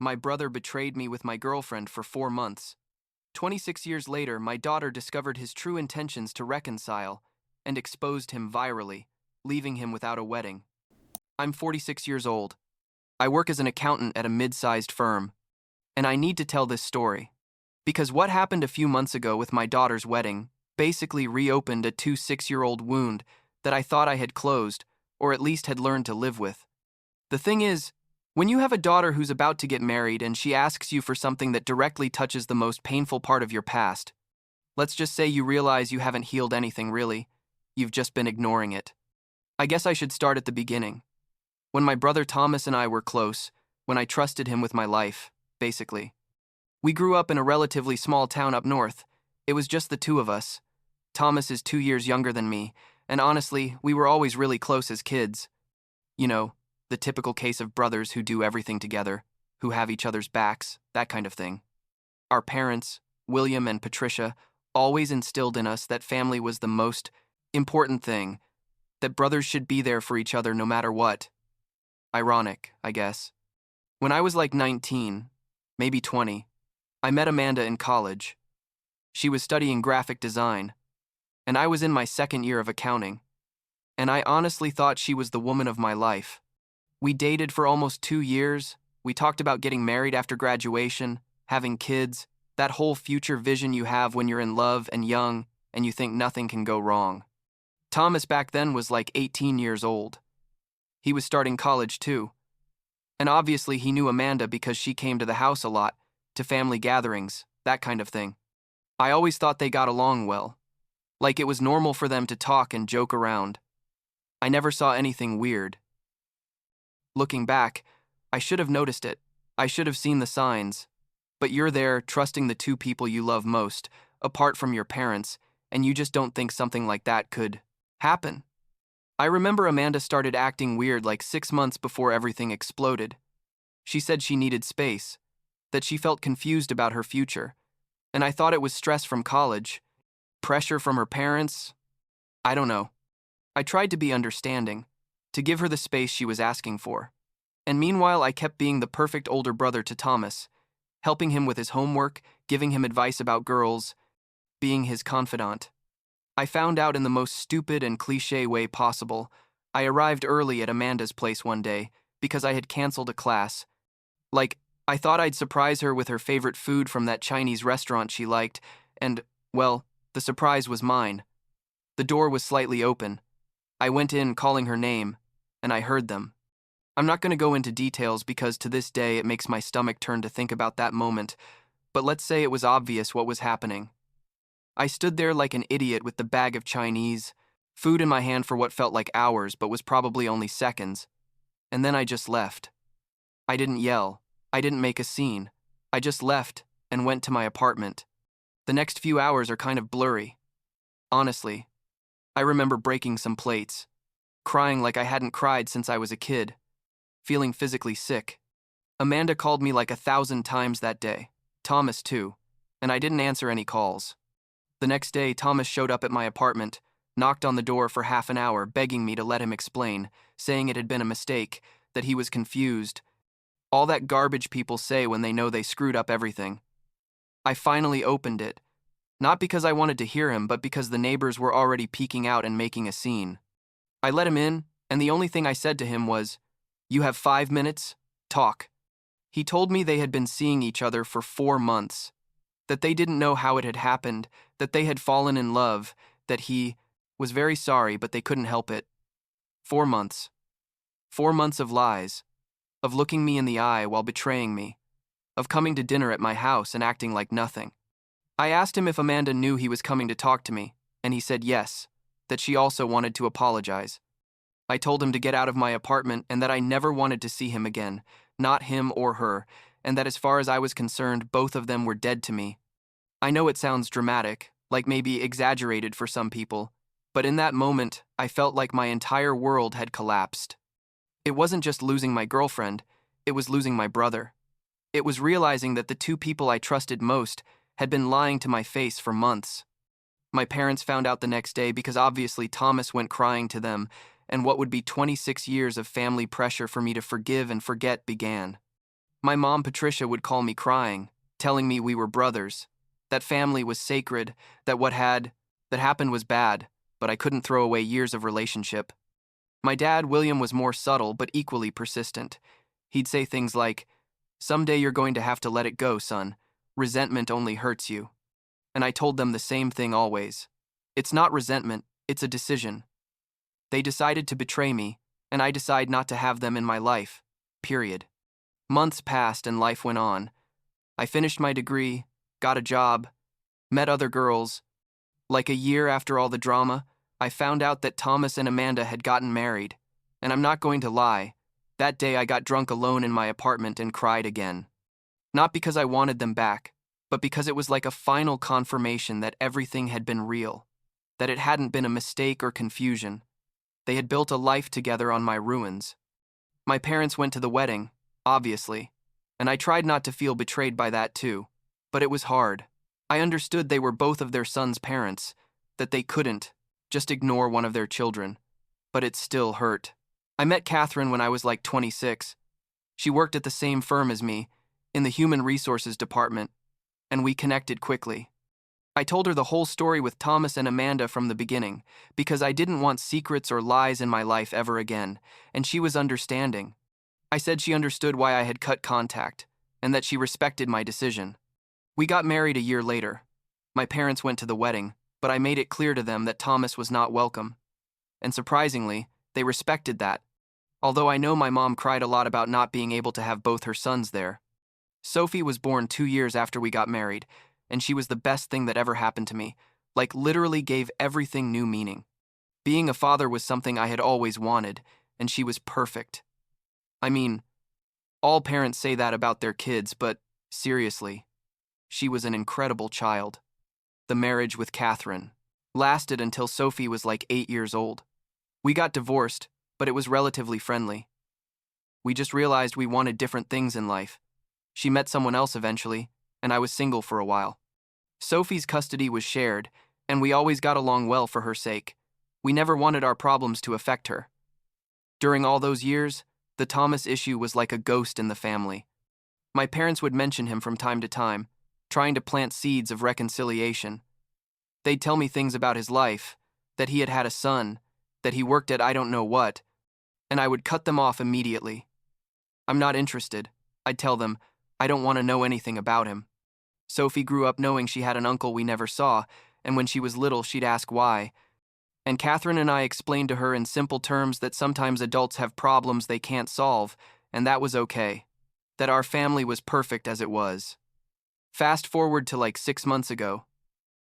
My brother betrayed me with my girlfriend for 4 months. 26 years later, my daughter discovered his true intentions to reconcile and exposed him virally, leaving him without a wedding. I'm 46 years old. I work as an accountant at a mid-sized firm, and I need to tell this story. Because what happened a few months ago with my daughter's wedding basically reopened a 6-year-old wound that I thought I had closed, or at least had learned to live with. The thing is, when you have a daughter who's about to get married and she asks you for something that directly touches the most painful part of your past, let's just say you realize you haven't healed anything really, you've just been ignoring it. I guess I should start at the beginning. When my brother Thomas and I were close, when I trusted him with my life, basically. We grew up in a relatively small town up north. It was just the two of us. Thomas is 2 years younger than me, and honestly, we were always really close as kids. You know, the typical case of brothers who do everything together, who have each other's backs, that kind of thing. Our parents, William and Patricia, always instilled in us that family was the most important thing, that brothers should be there for each other no matter what. Ironic, I guess. When I was like 19, maybe 20, I met Amanda in college. She was studying graphic design, and I was in my second year of accounting, and I honestly thought she was the woman of my life. We dated for almost 2 years. We talked about getting married after graduation, having kids, that whole future vision you have when you're in love and young and you think nothing can go wrong. Thomas back then was like 18 years old. He was starting college too. And obviously he knew Amanda because she came to the house a lot, to family gatherings, that kind of thing. I always thought they got along well. Like it was normal for them to talk and joke around. I never saw anything weird. Looking back, I should have noticed it. I should have seen the signs. But you're there, trusting the two people you love most, apart from your parents, and you just don't think something like that could happen. I remember Amanda started acting weird like 6 months before everything exploded. She said she needed space, that she felt confused about her future, and I thought it was stress from college, pressure from her parents. I don't know. I tried to be understanding, to give her the space she was asking for. And meanwhile, I kept being the perfect older brother to Thomas, helping him with his homework, giving him advice about girls, being his confidant. I found out in the most stupid and cliché way possible. I arrived early at Amanda's place one day because I had canceled a class. Like, I thought I'd surprise her with her favorite food from that Chinese restaurant she liked, and, well, the surprise was mine. The door was slightly open. I went in calling her name, and I heard them. I'm not going to go into details because to this day it makes my stomach turn to think about that moment, but let's say it was obvious what was happening. I stood there like an idiot with the bag of Chinese, food in my hand for what felt like hours but was probably only seconds, and then I just left. I didn't yell. I didn't make a scene. I just left and went to my apartment. The next few hours are kind of blurry. Honestly, I remember breaking some plates, crying like I hadn't cried since I was a kid, feeling physically sick. Amanda called me like 1,000 times that day, Thomas too, and I didn't answer any calls. The next day, Thomas showed up at my apartment, knocked on the door for half an hour, begging me to let him explain, saying it had been a mistake, that he was confused. All that garbage people say when they know they screwed up everything. I finally opened it, not because I wanted to hear him, but because the neighbors were already peeking out and making a scene. I let him in, and the only thing I said to him was, "You have 5 minutes? Talk." He told me they had been seeing each other for 4 months, that they didn't know how it had happened, that they had fallen in love, that he was very sorry but they couldn't help it. 4 months. 4 months of lies, of looking me in the eye while betraying me, of coming to dinner at my house and acting like nothing. I asked him if Amanda knew he was coming to talk to me, and he said yes, that she also wanted to apologize. I told him to get out of my apartment and that I never wanted to see him again, not him or her, and that as far as I was concerned, both of them were dead to me. I know it sounds dramatic, like maybe exaggerated for some people, but in that moment, I felt like my entire world had collapsed. It wasn't just losing my girlfriend, it was losing my brother. It was realizing that the two people I trusted most had been lying to my face for months. My parents found out the next day because obviously Thomas went crying to them, and what would be 26 years of family pressure for me to forgive and forget began. My mom, Patricia, would call me crying, telling me we were brothers, that family was sacred, that happened was bad, but I couldn't throw away years of relationship. My dad, William, was more subtle but equally persistent. He'd say things like, "Someday you're going to have to let it go, son. Resentment only hurts you." And I told them the same thing always. It's not resentment, it's a decision. They decided to betray me, and I decide not to have them in my life. Period. Months passed and life went on. I finished my degree, got a job, met other girls. Like a year after all the drama, I found out that Thomas and Amanda had gotten married. And I'm not going to lie, that day I got drunk alone in my apartment and cried again. Not because I wanted them back, but because it was like a final confirmation that everything had been real, that it hadn't been a mistake or confusion. They had built a life together on my ruins. My parents went to the wedding, obviously, and I tried not to feel betrayed by that too, but it was hard. I understood they were both of their son's parents, that they couldn't just ignore one of their children, but it still hurt. I met Catherine when I was like 26. She worked at the same firm as me, in the human resources department, and we connected quickly. I told her the whole story with Thomas and Amanda from the beginning, because I didn't want secrets or lies in my life ever again, and she was understanding. I said she understood why I had cut contact, and that she respected my decision. We got married a year later. My parents went to the wedding, but I made it clear to them that Thomas was not welcome. And surprisingly, they respected that, although I know my mom cried a lot about not being able to have both her sons there. Sophie was born 2 years after we got married, and she was the best thing that ever happened to me, like literally gave everything new meaning. Being a father was something I had always wanted, and she was perfect. I mean, all parents say that about their kids, but seriously, she was an incredible child. The marriage with Catherine lasted until Sophie was like 8 years old. We got divorced, but it was relatively friendly. We just realized we wanted different things in life. She met someone else eventually, and I was single for a while. Sophie's custody was shared, and we always got along well for her sake. We never wanted our problems to affect her. During all those years, the Thomas issue was like a ghost in the family. My parents would mention him from time to time, trying to plant seeds of reconciliation. They'd tell me things about his life, that he had had a son, that he worked at I don't know what, and I would cut them off immediately. I'm not interested. I'd tell them, I don't want to know anything about him. Sophie grew up knowing she had an uncle we never saw, and when she was little, she'd ask why. And Catherine and I explained to her in simple terms that sometimes adults have problems they can't solve, and that was okay. That our family was perfect as it was. Fast forward to like 6 months ago.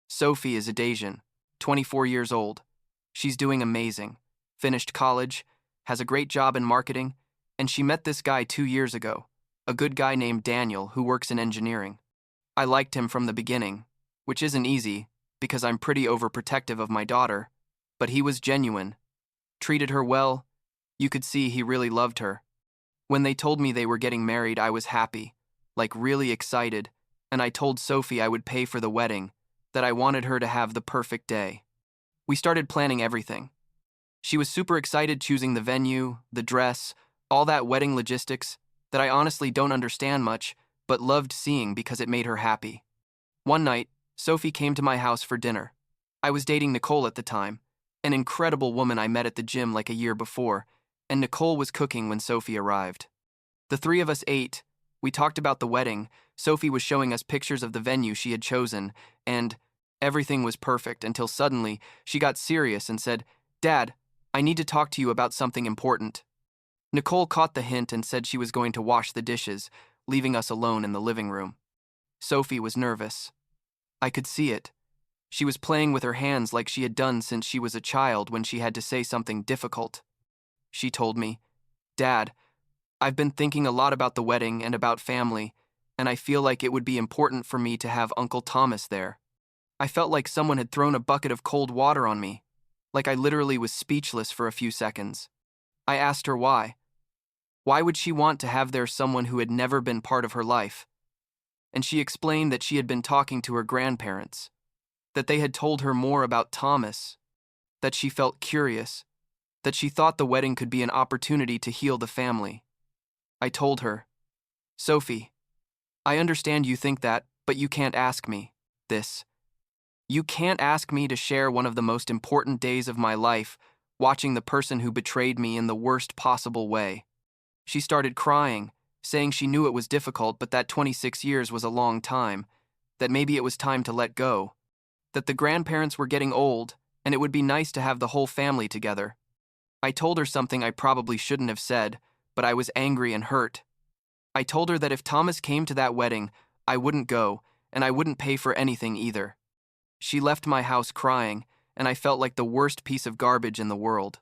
Sophie is Adasian, 24 years old. She's doing amazing. Finished college, has a great job in marketing, and she met this guy 2 years ago, a good guy named Daniel who works in engineering. I liked him from the beginning, which isn't easy because I'm pretty overprotective of my daughter, but he was genuine. Treated her well. You could see he really loved her. When they told me they were getting married, I was happy, like really excited, and I told Sophie I would pay for the wedding, that I wanted her to have the perfect day. We started planning everything. She was super excited choosing the venue, the dress, all that wedding logistics that I honestly don't understand much, but loved seeing because it made her happy. One night, Sophie came to my house for dinner. I was dating Nicole at the time, an incredible woman I met at the gym like a year before, and Nicole was cooking when Sophie arrived. The three of us ate, we talked about the wedding, Sophie was showing us pictures of the venue she had chosen, and everything was perfect until suddenly she got serious and said, "Dad, I need to talk to you about something important." Nicole caught the hint and said she was going to wash the dishes, leaving us alone in the living room. Sophie was nervous. I could see it. She was playing with her hands like she had done since she was a child when she had to say something difficult. She told me, "Dad, I've been thinking a lot about the wedding and about family, and I feel like it would be important for me to have Uncle Thomas there." I felt like someone had thrown a bucket of cold water on me, like I literally was speechless for a few seconds. I asked her why. Why would she want to have there someone who had never been part of her life? And she explained that she had been talking to her grandparents, that they had told her more about Thomas, that she felt curious, that she thought the wedding could be an opportunity to heal the family. I told her, Sophie, I understand you think that, but you can't ask me this. You can't ask me to share one of the most important days of my life watching the person who betrayed me in the worst possible way. She started crying, saying she knew it was difficult, but that 26 years was a long time, that maybe it was time to let go, that the grandparents were getting old, and it would be nice to have the whole family together. I told her something I probably shouldn't have said, but I was angry and hurt. I told her that if Thomas came to that wedding, I wouldn't go, and I wouldn't pay for anything either. She left my house crying, and I felt like the worst piece of garbage in the world.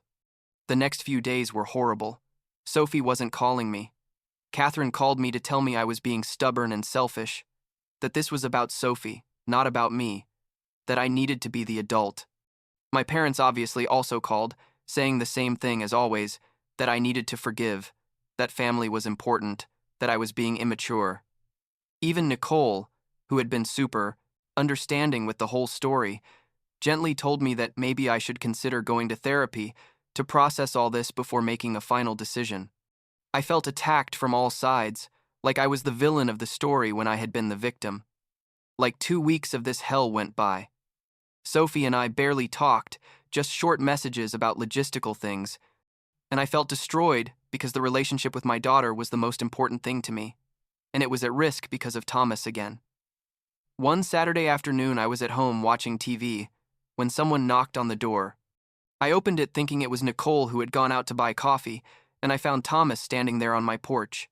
The next few days were horrible. Sophie wasn't calling me. Catherine called me to tell me I was being stubborn and selfish, that this was about Sophie, not about me, that I needed to be the adult. My parents obviously also called, saying the same thing as always, that I needed to forgive, that family was important, that I was being immature. Even Nicole, who had been super understanding with the whole story, gently told me that maybe I should consider going to therapy to process all this before making a final decision. I felt attacked from all sides, like I was the villain of the story when I had been the victim. Like 2 weeks of this hell went by. Sophie and I barely talked, just short messages about logistical things, and I felt destroyed because the relationship with my daughter was the most important thing to me, and it was at risk because of Thomas again. One Saturday afternoon, I was at home watching TV when someone knocked on the door. I opened it thinking it was Nicole who had gone out to buy coffee, and I found Thomas standing there on my porch.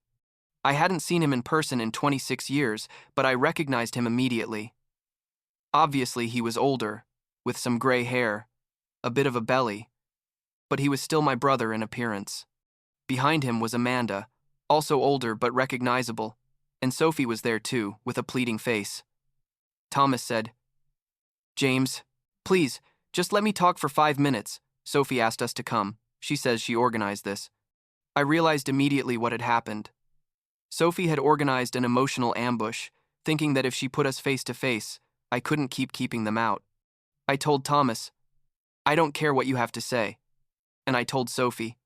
I hadn't seen him in person in 26 years, but I recognized him immediately. Obviously, he was older, with some gray hair, a bit of a belly, but he was still my brother in appearance. Behind him was Amanda, also older but recognizable, and Sophie was there too, with a pleading face. Thomas said, "James, please, just let me talk for 5 minutes. Sophie asked us to come. She says she organized this." I realized immediately what had happened. Sophie had organized an emotional ambush, thinking that if she put us face to face, I couldn't keep keeping them out. I told Thomas, "I don't care what you have to say." And I told Sophie,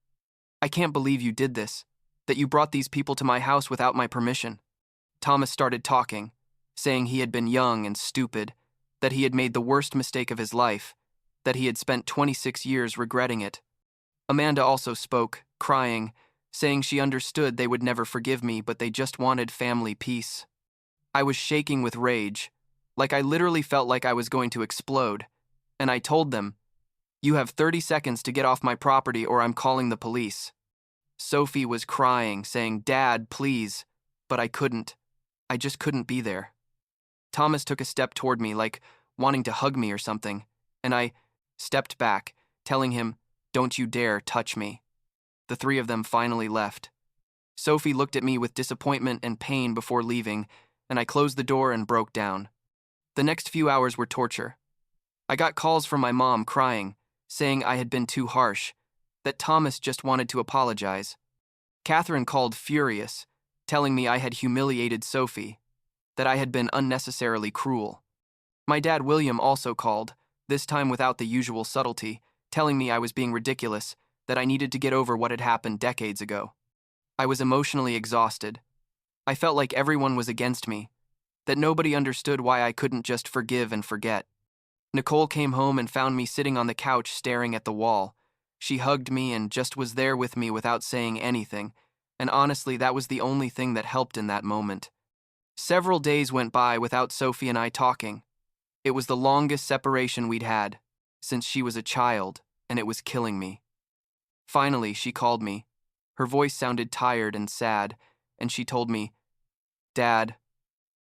"I can't believe you did this, that you brought these people to my house without my permission." Thomas started talking, saying he had been young and stupid, that he had made the worst mistake of his life, that he had spent 26 years regretting it. Amanda also spoke, crying, saying she understood they would never forgive me, but they just wanted family peace. I was shaking with rage, like I literally felt like I was going to explode, and I told them, "You have 30 seconds to get off my property or I'm calling the police." Sophie was crying, saying, "Dad, please," but I couldn't. I just couldn't be there. Thomas took a step toward me, like wanting to hug me or something, and I stepped back, telling him, "Don't you dare touch me." The three of them finally left. Sophie looked at me with disappointment and pain before leaving, and I closed the door and broke down. The next few hours were torture. I got calls from my mom crying, saying I had been too harsh, that Thomas just wanted to apologize. Catherine called furious, telling me I had humiliated Sophie, that I had been unnecessarily cruel. My dad William also called, this time without the usual subtlety, telling me I was being ridiculous, that I needed to get over what had happened decades ago. I was emotionally exhausted. I felt like everyone was against me, that nobody understood why I couldn't just forgive and forget. Nicole came home and found me sitting on the couch staring at the wall. She hugged me and just was there with me without saying anything, and honestly, that was the only thing that helped in that moment. Several days went by without Sophie and I talking. It was the longest separation we'd had, since she was a child, and it was killing me. Finally, she called me. Her voice sounded tired and sad, and she told me, "Dad,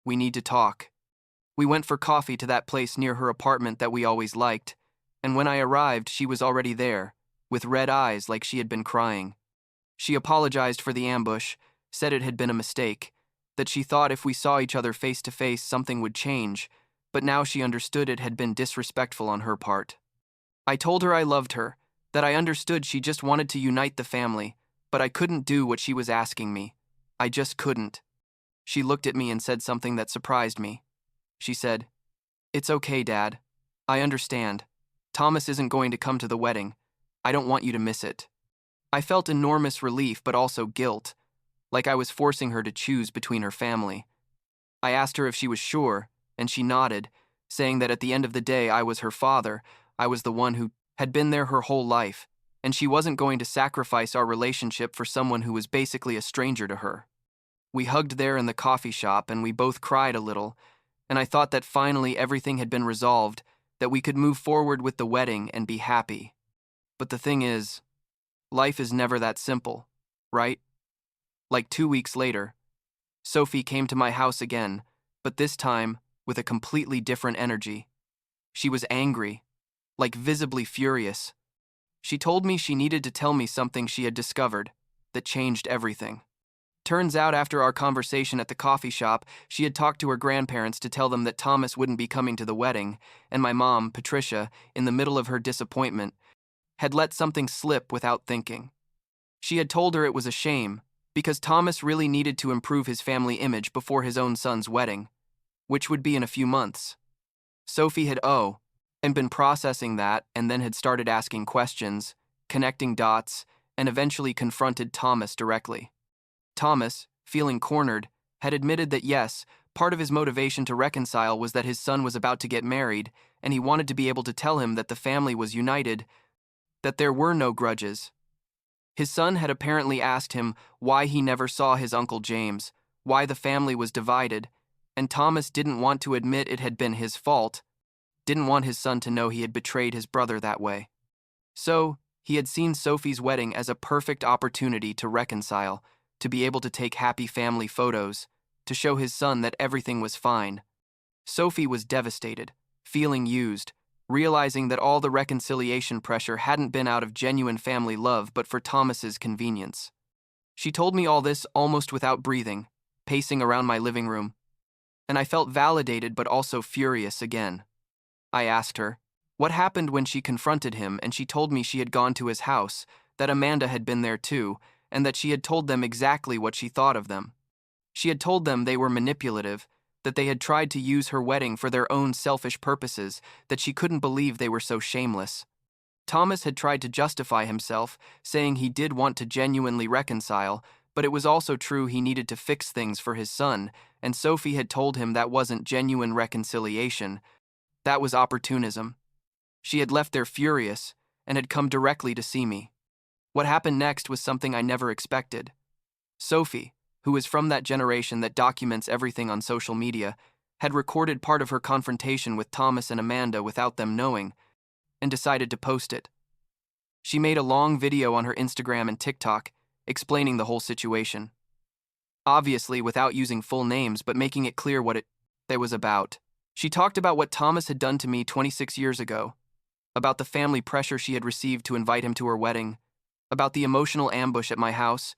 we need to talk." We went for coffee to that place near her apartment that we always liked, and when I arrived, she was already there, with red eyes like she had been crying. She apologized for the ambush, said it had been a mistake, that she thought if we saw each other face to face something would change, but now she understood it had been disrespectful on her part. I told her I loved her, that I understood she just wanted to unite the family, but I couldn't do what she was asking me. I just couldn't. She looked at me and said something that surprised me. She said, "It's okay, Dad. I understand. Thomas isn't going to come to the wedding. I don't want you to miss it." I felt enormous relief but also guilt, like I was forcing her to choose between her family. I asked her if she was sure, and she nodded, saying that at the end of the day I was her father, I was the one who had been there her whole life, and she wasn't going to sacrifice our relationship for someone who was basically a stranger to her. We hugged there in the coffee shop and we both cried a little, and I thought that finally everything had been resolved, that we could move forward with the wedding and be happy. But the thing is, life is never that simple, right? Like 2 weeks later, Sophie came to my house again, but this time with a completely different energy. She was angry, like visibly furious. She told me she needed to tell me something she had discovered that changed everything. Turns out after our conversation at the coffee shop, she had talked to her grandparents to tell them that Thomas wouldn't be coming to the wedding, and my mom, Patricia, in the middle of her disappointment, had let something slip without thinking. She had told her it was a shame, because Thomas really needed to improve his family image before his own son's wedding, which would be in a few months. Sophie had and been processing that and then had started asking questions, connecting dots, and eventually confronted Thomas directly. Thomas, feeling cornered, had admitted that yes, part of his motivation to reconcile was that his son was about to get married, and he wanted to be able to tell him that the family was united, that there were no grudges. His son had apparently asked him why he never saw his Uncle James, why the family was divided, and Thomas didn't want to admit it had been his fault, didn't want his son to know he had betrayed his brother that way. So, he had seen Sophie's wedding as a perfect opportunity to reconcile, to be able to take happy family photos, to show his son that everything was fine. Sophie was devastated, feeling used, realizing that all the reconciliation pressure hadn't been out of genuine family love but for Thomas's convenience. She told me all this almost without breathing, pacing around my living room, and I felt validated but also furious again. I asked her what happened when she confronted him, and she told me she had gone to his house, that Amanda had been there too, and that she had told them exactly what she thought of them. She had told them they were manipulative, that they had tried to use her wedding for their own selfish purposes, that she couldn't believe they were so shameless. Thomas had tried to justify himself, saying he did want to genuinely reconcile, but it was also true he needed to fix things for his son, and Sophie had told him that wasn't genuine reconciliation, that was opportunism. She had left there furious, and had come directly to see me. What happened next was something I never expected. Sophie, who is from that generation that documents everything on social media, had recorded part of her confrontation with Thomas and Amanda without them knowing, and decided to post it. She made a long video on her Instagram and TikTok, explaining the whole situation. Obviously without using full names, but making it clear what it was about. She talked about what Thomas had done to me 26 years ago, about the family pressure she had received to invite him to her wedding, about the emotional ambush at my house,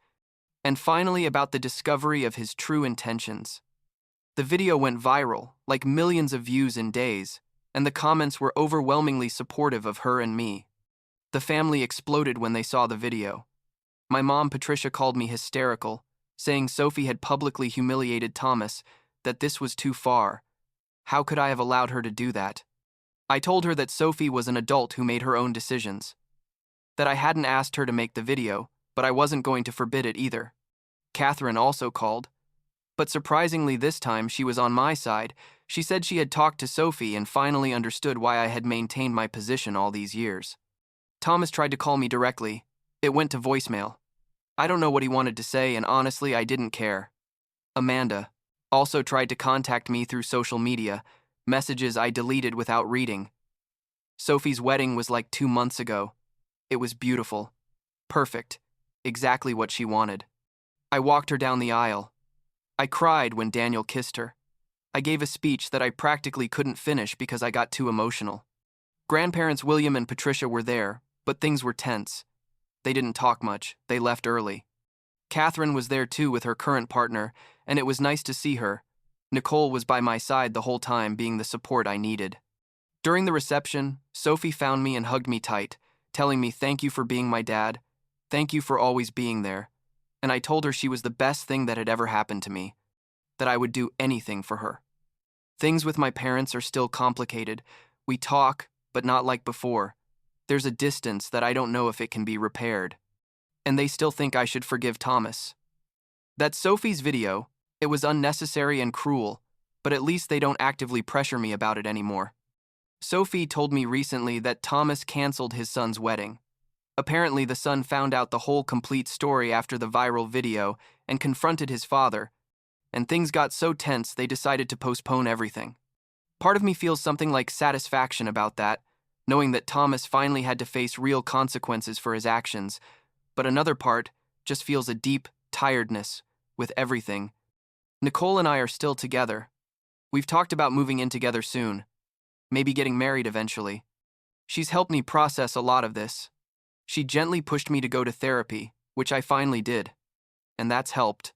and finally about the discovery of his true intentions. The video went viral, like millions of views in days, and the comments were overwhelmingly supportive of her and me. The family exploded when they saw the video. My mom, Patricia, called me hysterical, saying Sophie had publicly humiliated Thomas, that this was too far. How could I have allowed her to do that? I told her that Sophie was an adult who made her own decisions, that I hadn't asked her to make the video, but I wasn't going to forbid it either. Catherine also called, but surprisingly this time she was on my side. She said she had talked to Sophie and finally understood why I had maintained my position all these years. Thomas tried to call me directly. It went to voicemail. I don't know what he wanted to say, and honestly I didn't care. Amanda also tried to contact me through social media, messages I deleted without reading. Sophie's wedding was like 2 months ago. It was beautiful. Perfect. Exactly what she wanted. I walked her down the aisle. I cried when Daniel kissed her. I gave a speech that I practically couldn't finish because I got too emotional. Grandparents William and Patricia were there, but things were tense. They didn't talk much. They left early. Catherine was there too with her current partner, and it was nice to see her. Nicole was by my side the whole time, being the support I needed. During the reception, Sophie found me and hugged me tight, telling me thank you for being my dad, thank you for always being there, and I told her she was the best thing that had ever happened to me, that I would do anything for her. Things with my parents are still complicated. We talk, but not like before. There's a distance that I don't know if it can be repaired. And they still think I should forgive Thomas. That Sophie's video, it was unnecessary and cruel, but at least they don't actively pressure me about it anymore. Sophie told me recently that Thomas canceled his son's wedding. Apparently, the son found out the whole complete story after the viral video and confronted his father, and things got so tense they decided to postpone everything. Part of me feels something like satisfaction about that, knowing that Thomas finally had to face real consequences for his actions, but another part just feels a deep tiredness with everything. Nicole and I are still together. We've talked about moving in together soon, maybe getting married eventually. She's helped me process a lot of this. She gently pushed me to go to therapy, which I finally did, and that's helped.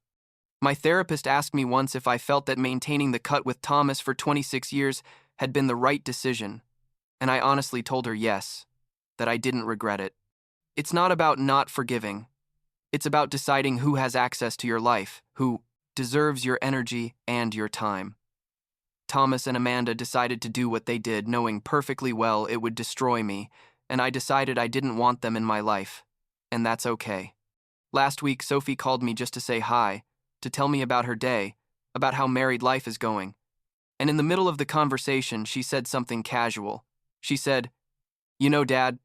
My therapist asked me once if I felt that maintaining the cut with Thomas for 26 years had been the right decision, and I honestly told her yes, that I didn't regret it. It's not about not forgiving. It's about deciding who has access to your life, who deserves your energy and your time. Thomas and Amanda decided to do what they did, knowing perfectly well it would destroy me, and I decided I didn't want them in my life, and that's okay. Last week, Sophie called me just to say hi, to tell me about her day, about how married life is going. And in the middle of the conversation, she said something casual. She said, "You know, Dad,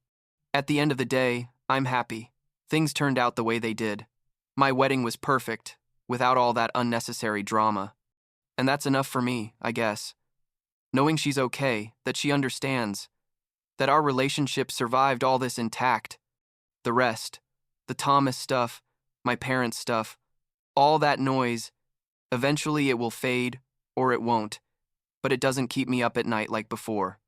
at the end of the day, I'm happy. Things turned out the way they did. My wedding was perfect, without all that unnecessary drama. And that's enough for me, I guess. Knowing she's okay, that she understands, that our relationship survived all this intact. The rest, the Thomas stuff, my parents' stuff, all that noise, eventually it will fade, or it won't, but it doesn't keep me up at night like before."